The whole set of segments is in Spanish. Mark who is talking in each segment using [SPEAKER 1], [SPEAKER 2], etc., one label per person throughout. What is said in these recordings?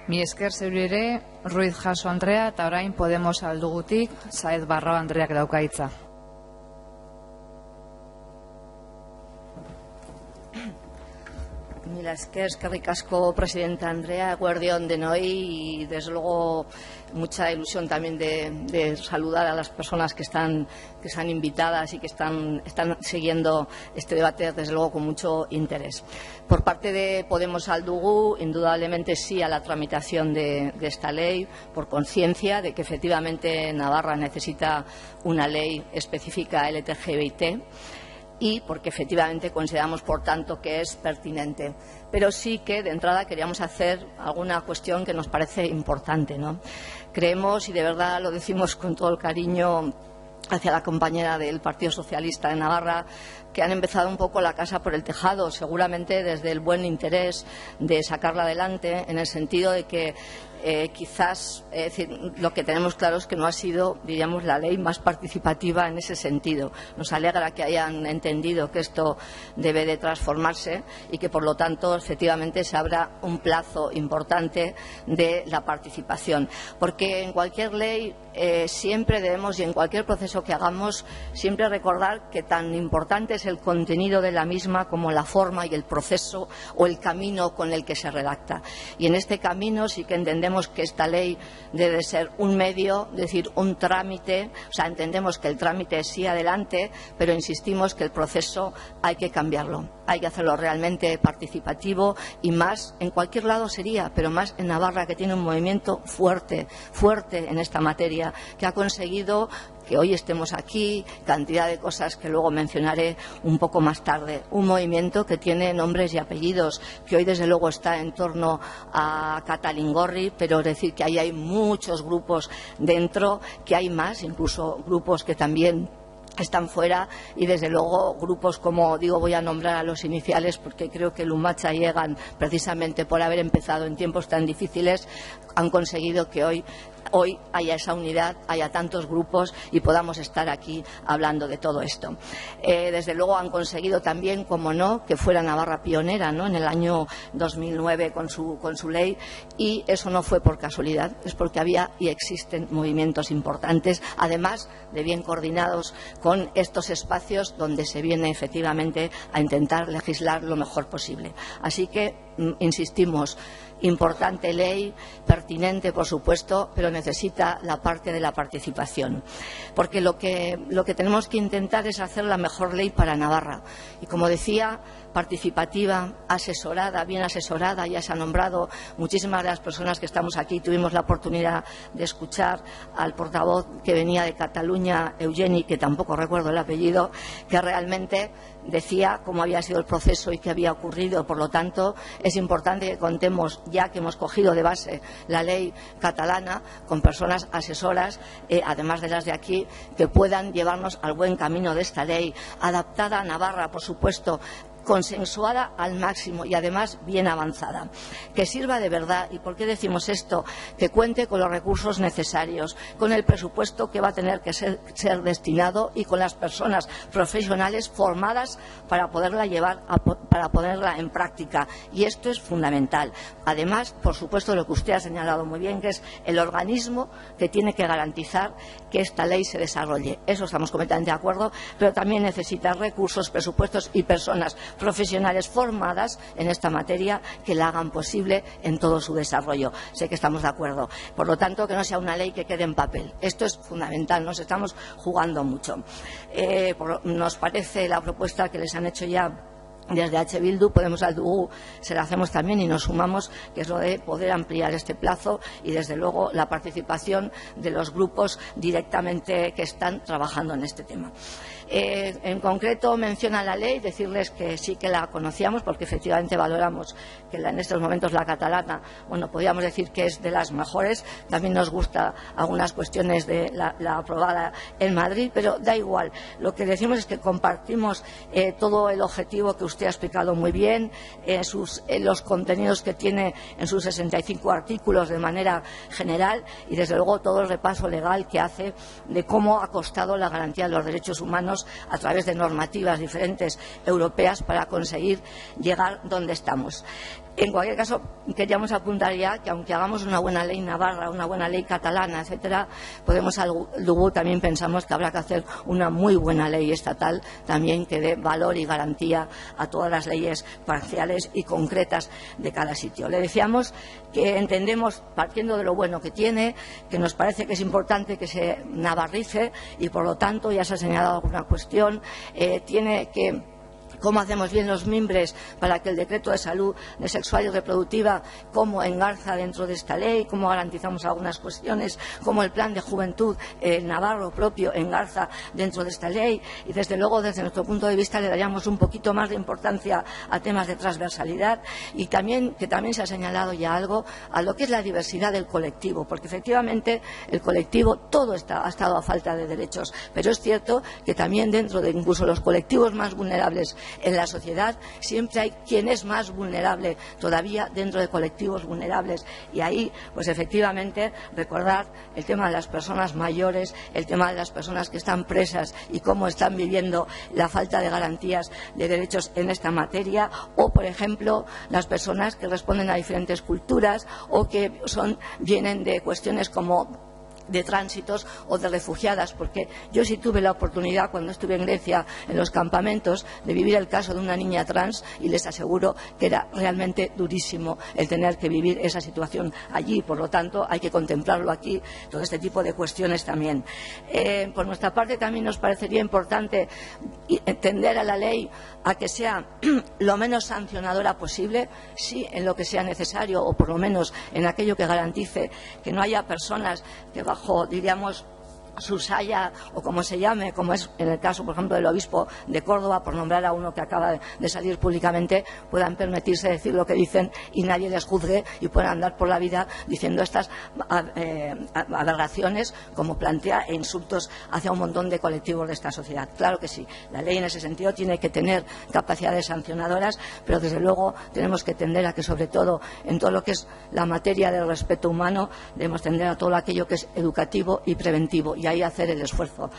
[SPEAKER 1] Mi esker zeuri ere, Ruiz Jaso Andrea, eta orain Podemos aldugutik, Saez Barrao Andreak dauka hitza.
[SPEAKER 2] Mila esker, eskerrik asko, Presidenta Andrea, eguerdion denoi, y desde luego mucha ilusión también de saludar a las personas que están invitadas y que están siguiendo este debate, desde luego, con mucho interés. Por parte de Podemos Aldugu, indudablemente sí a la tramitación de esta ley, por conciencia de que efectivamente Navarra necesita una ley específica LGTBI, y porque efectivamente consideramos, por tanto, que es pertinente. Pero sí que, de entrada, queríamos hacer alguna cuestión que nos parece importante, ¿no? Creemos, y de verdad lo decimos con todo el cariño hacia la compañera del Partido Socialista de Navarra, que han empezado un poco la casa por el tejado, seguramente desde el buen interés de sacarla adelante, en el sentido de que quizás lo que tenemos claro es que no ha sido, diríamos, la ley más participativa en ese sentido. Nos alegra que hayan entendido que esto debe de transformarse y que, por lo tanto, efectivamente se abra un plazo importante de la participación. Porque en cualquier ley siempre debemos, y en cualquier proceso que hagamos, siempre recordar que tan importante es el contenido de la misma como la forma y el proceso o el camino con el que se redacta. Y en este camino sí que entendemos que esta ley debe ser un medio, es decir, un trámite. O sea, entendemos que el trámite sí adelante, pero insistimos que el proceso hay que cambiarlo, hay que hacerlo realmente participativo, y más en cualquier lado sería, pero más en Navarra, que tiene un movimiento fuerte en esta materia, que ha conseguido que hoy estemos aquí, cantidad de cosas que luego mencionaré un poco más tarde. Un movimiento que tiene nombres y apellidos, que hoy desde luego está en torno a Catalingorri, pero es decir que ahí hay muchos grupos dentro, que hay más, incluso grupos que también están fuera, y desde luego grupos como, digo, voy a nombrar a los iniciales porque creo que Lumacha y Egan, precisamente por haber empezado en tiempos tan difíciles, han conseguido que hoy haya esa unidad, haya tantos grupos y podamos estar aquí hablando de todo esto. Desde luego han conseguido también, como no, que fuera Navarra pionera, ¿no?, en el año 2009 con su ley, y eso no fue por casualidad, es porque había y existen movimientos importantes, además de bien coordinados con estos espacios donde se viene efectivamente a intentar legislar lo mejor posible. Así que, insistimos, importante ley, pertinente, por supuesto, pero necesita la parte de la participación. Porque lo que tenemos que intentar es hacer la mejor ley para Navarra. Y, como decía, participativa, asesorada, bien asesorada. Ya se ha nombrado muchísimas de las personas que estamos aquí. Tuvimos la oportunidad de escuchar al portavoz que venía de Cataluña, Eugeni, que tampoco recuerdo el apellido, que realmente decía cómo había sido el proceso y qué había ocurrido. Por lo tanto, es importante que contemos, ya que hemos cogido de base la ley catalana, con personas asesoras, además de las de aquí, que puedan llevarnos al buen camino de esta ley, adaptada a Navarra, por supuesto, consensuada al máximo y además bien avanzada, que sirva de verdad. ¿Y por qué decimos esto? Que cuente con los recursos necesarios, con el presupuesto que va a tener que ser destinado y con las personas profesionales formadas para poderla llevar, para ponerla en práctica. Y esto es fundamental. Además, por supuesto, lo que usted ha señalado muy bien, que es el organismo que tiene que garantizar que esta ley se desarrolle. Eso estamos completamente de acuerdo, pero también necesita recursos, presupuestos y personas profesionales formadas en esta materia que la hagan posible en todo su desarrollo. Sé que estamos de acuerdo. Por lo tanto, que no sea una ley que quede en papel. Esto es fundamental. Nos estamos jugando mucho. Nos parece la propuesta que les han hecho ya desde H. Bildu, Podemos Aldugu, se la hacemos también y nos sumamos, que es lo de poder ampliar este plazo y, desde luego, la participación de los grupos directamente que están trabajando en este tema. En concreto, menciona la ley, decirles que sí que la conocíamos, porque efectivamente valoramos que en estos momentos la catalana, bueno, podríamos decir que es de las mejores. También nos gusta algunas cuestiones de la aprobada en Madrid, pero da igual. Lo que decimos es que compartimos todo el objetivo que usted ha explicado muy bien, los contenidos que tiene en sus 65 artículos de manera general, y desde luego todo el repaso legal que hace de cómo ha costado la garantía de los derechos humanos trabajamos a través de normativas diferentes europeas para conseguir llegar donde estamos. En cualquier caso, queríamos apuntar ya que aunque hagamos una buena ley navarra, una buena ley catalana, etcétera, luego también pensamos que habrá que hacer una muy buena ley estatal también que dé valor y garantía a todas las leyes parciales y concretas de cada sitio. Le decíamos que entendemos, partiendo de lo bueno que tiene, que nos parece que es importante que se navarrice y, por lo tanto, ya se ha señalado alguna cuestión, tiene que... ¿Cómo hacemos bien los mimbres para que el decreto de salud sexual y reproductiva, cómo engarza dentro de esta ley, cómo garantizamos algunas cuestiones, cómo el plan de juventud navarro propio engarza dentro de esta ley? Y desde luego, desde nuestro punto de vista, le daríamos un poquito más de importancia a temas de transversalidad y también, que también se ha señalado ya algo, a lo que es la diversidad del colectivo, porque efectivamente el colectivo todo ha estado a falta de derechos, pero es cierto que también dentro de incluso los colectivos más vulnerables en la sociedad siempre hay quien es más vulnerable todavía dentro de colectivos vulnerables, y ahí pues efectivamente recordar el tema de las personas mayores, el tema de las personas que están presas y cómo están viviendo la falta de garantías de derechos en esta materia, o por ejemplo las personas que responden a diferentes culturas o que vienen de cuestiones como de tránsitos o de refugiadas, porque yo sí tuve la oportunidad cuando estuve en Grecia en los campamentos de vivir el caso de una niña trans y les aseguro que era realmente durísimo el tener que vivir esa situación allí. Por lo tanto, hay que contemplarlo aquí, todo este tipo de cuestiones también. Por nuestra parte también nos parecería importante tender a la ley a que sea lo menos sancionadora posible, sí, en lo que sea necesario, o por lo menos en aquello que garantice que no haya personas que bajo, diríamos, su saya o como se llame, como es en el caso, por ejemplo, del obispo de Córdoba, por nombrar a uno que acaba de salir públicamente, puedan permitirse decir lo que dicen y nadie les juzgue y puedan andar por la vida diciendo estas aberraciones como plantea e insultos hacia un montón de colectivos de esta sociedad. Claro que sí, la ley en ese sentido tiene que tener capacidades sancionadoras, pero desde luego tenemos que tender a que, sobre todo en todo lo que es la materia del respeto humano, debemos tender a todo aquello que es educativo y preventivo, y ahí hacer el esfuerzo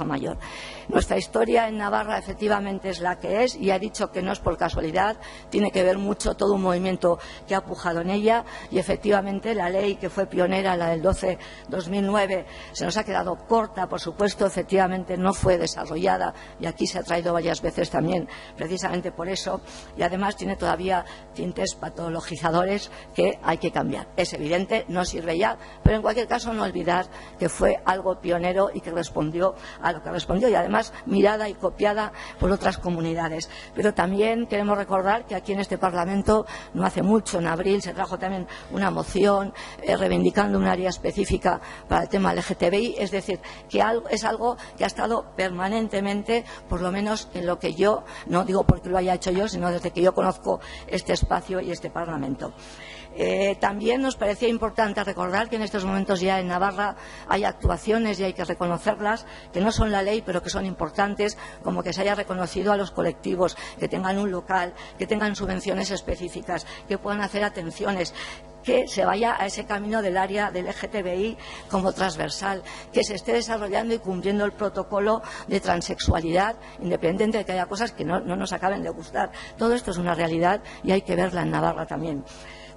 [SPEAKER 2] mayor. Nuestra historia en Navarra efectivamente es la que es, y ha dicho que no es por casualidad, tiene que ver mucho todo un movimiento que ha pujado en ella, y efectivamente la ley que fue pionera, la del 12-2009, se nos ha quedado corta, por supuesto, efectivamente no fue desarrollada, y aquí se ha traído varias veces también precisamente por eso, y además tiene todavía tintes patologizadores que hay que cambiar. Es evidente, no sirve ya, pero en cualquier caso no olvidar que fue algo pionero y que respondió a lo que respondió, y además mirada y copiada por otras comunidades. Pero también queremos recordar que aquí en este Parlamento, no hace mucho, en abril, se trajo también una moción reivindicando un área específica para el tema LGTBI, es decir, que es algo que ha estado permanentemente, por lo menos en lo que yo, no digo porque lo haya hecho yo, sino desde que yo conozco este espacio y este Parlamento. También nos parecía importante recordar que en estos momentos ya en Navarra hay actuaciones, y hay que reconocerlas, que no son la ley pero que son importantes, como que se haya reconocido a los colectivos que tengan un local, que tengan subvenciones específicas, que puedan hacer atenciones, que se vaya a ese camino del área del LGTBI como transversal, que se esté desarrollando y cumpliendo el protocolo de transexualidad, independientemente de que haya cosas que no nos acaben de gustar. Todo esto es una realidad y hay que verla en Navarra también.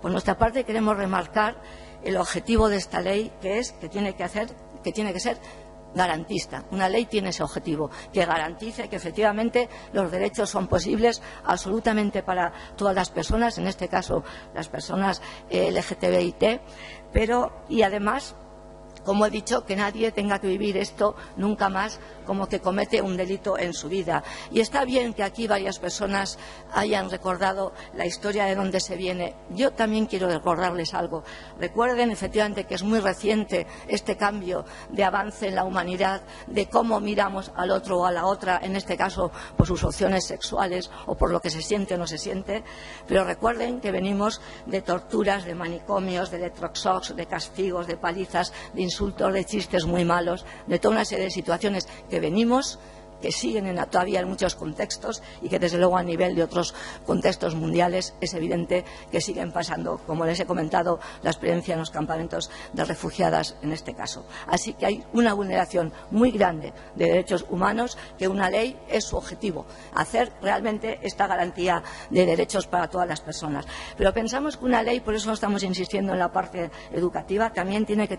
[SPEAKER 2] Por nuestra parte queremos remarcar el objetivo de esta ley, que tiene que ser garantista. Una ley tiene ese objetivo, que garantice que efectivamente los derechos son posibles absolutamente para todas las personas, en este caso las personas LGTBIT, y además, como he dicho, que nadie tenga que vivir esto nunca más como que comete un delito en su vida. Y está bien que aquí varias personas hayan recordado la historia de dónde se viene. Yo también quiero recordarles algo. Recuerden efectivamente que es muy reciente este cambio de avance en la humanidad, de cómo miramos al otro o a la otra, en este caso por sus opciones sexuales o por lo que se siente o no se siente, pero recuerden que venimos de torturas, de manicomios, de electroshocks, de castigos, de palizas, de insultos, de chistes muy malos, de toda una serie de situaciones que venimos que siguen todavía en muchos contextos y que desde luego a nivel de otros contextos mundiales es evidente que siguen pasando, como les he comentado, la experiencia en los campamentos de refugiadas en este caso. Así que hay una vulneración muy grande de derechos humanos, que una ley es su objetivo, hacer realmente esta garantía de derechos para todas las personas. Pero pensamos que una ley, por eso estamos insistiendo en la parte educativa, también tiene que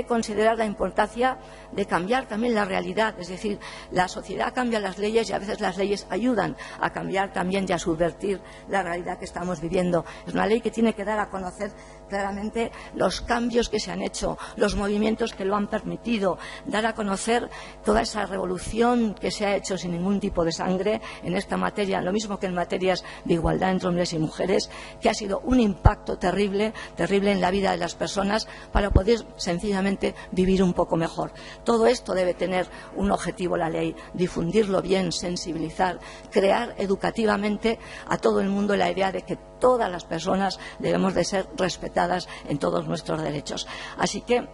[SPEAKER 2] considerar la importancia de cambiar también la realidad. Es decir, la sociedad cambia las leyes y a veces las leyes ayudan a cambiar también y a subvertir la realidad que estamos viviendo. Es una ley que tiene que dar a conocer claramente los cambios que se han hecho, los movimientos que lo han permitido, dar a conocer toda esa revolución que se ha hecho sin ningún tipo de sangre en esta materia, lo mismo que en materias de igualdad entre hombres y mujeres, que ha sido un impacto terrible en la vida de las personas para poder sencillamente vivir un poco mejor. Todo esto debe tener un objetivo la ley: difundirlo bien, sensibilizar, crear educativamente a todo el mundo la idea de que todas las personas debemos de ser respetadas en todos nuestros derechos. Así que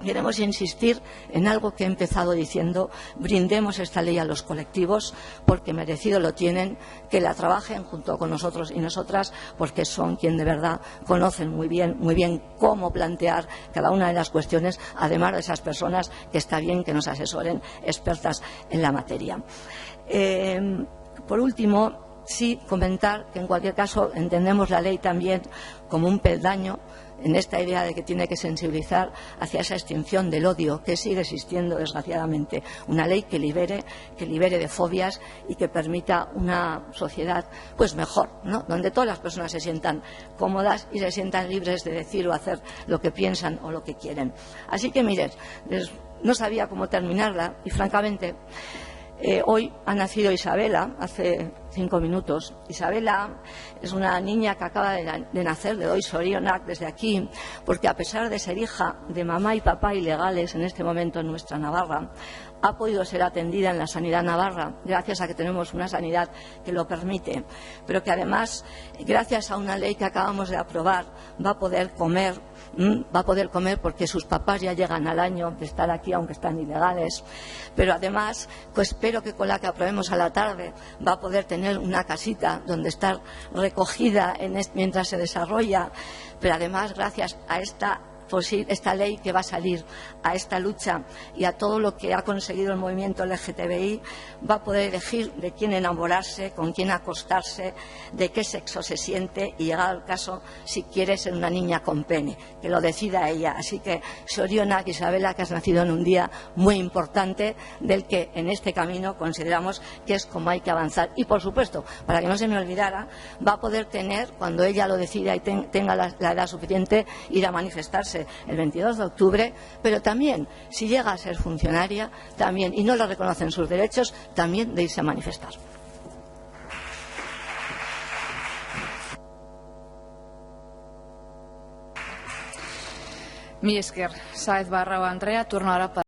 [SPEAKER 2] queremos insistir en algo que he empezado diciendo: brindemos esta ley a los colectivos, porque merecido lo tienen, que la trabajen junto con nosotros y nosotras, porque son quien de verdad conocen muy bien cómo plantear cada una de las cuestiones, además de esas personas que está bien que nos asesoren, expertas en la materia. Por último, sí comentar que en cualquier caso entendemos la ley también como un peldaño en esta idea de que tiene que sensibilizar hacia esa extinción del odio que sigue existiendo desgraciadamente. Una ley que libere de fobias y que permita una sociedad pues mejor, ¿no?, donde todas las personas se sientan cómodas y se sientan libres de decir o hacer lo que piensan o lo que quieren. Así que miren, no sabía cómo terminarla y francamente hoy ha nacido Isabela, hace 5 minutos. Isabela es una niña que acaba de nacer, le doy zorionak desde aquí, porque a pesar de ser hija de mamá y papá ilegales en este momento en nuestra Navarra, ha podido ser atendida en la sanidad navarra, gracias a que tenemos una sanidad que lo permite, pero que además, gracias a una ley que acabamos de aprobar, va a poder comer porque sus papás ya llegan al año de estar aquí, aunque están ilegales. Pero además, pues espero que con la que aprobemos a la tarde va a poder tener una casita donde estar recogida mientras se desarrolla. Pero además, gracias a esta ley que va a salir, a esta lucha y a todo lo que ha conseguido el movimiento LGTBI, va a poder elegir de quién enamorarse, con quién acostarse, de qué sexo se siente y, llegado al caso, si quiere ser una niña con pene, que lo decida ella. Así que, zorionak, Isabela, que has nacido en un día muy importante del que en este camino consideramos que es como hay que avanzar. Y, por supuesto, para que no se me olvidara, va a poder tener, cuando ella lo decida y tenga la edad suficiente, ir a manifestarse el 22 de octubre, pero también, si llega a ser funcionaria, también, y no le reconocen sus derechos, también de irse a manifestar.
[SPEAKER 1] Mi esker, Saez Barrao Andrea, turno ahora para